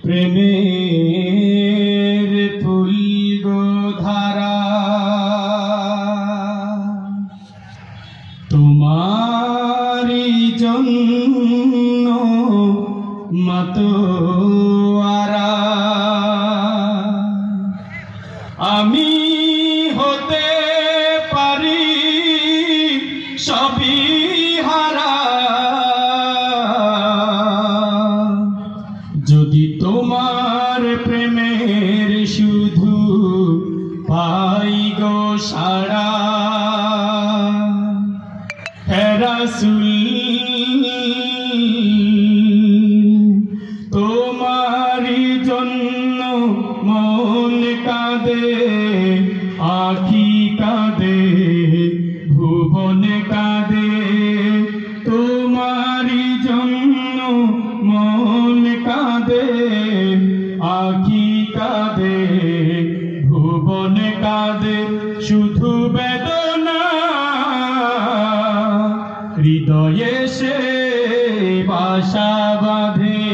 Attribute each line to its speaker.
Speaker 1: প্রেমের ফুলধারা তোমারি জন্য মাতোয়ারা আমি হতে পারি সবই হারা যদি তোমার প্রেমের শুধু পাই গো সাড়া হে রাসূল তোমারি জন্য মন কাঁদে আখি কাঁদে ভুবন কাঁদে তোমারি জন্য মন কাঁদে আখি কাঁদে ভুবন কাঁদে শুধু বেদনা হৃদয়ে সে বাসা বাঁধে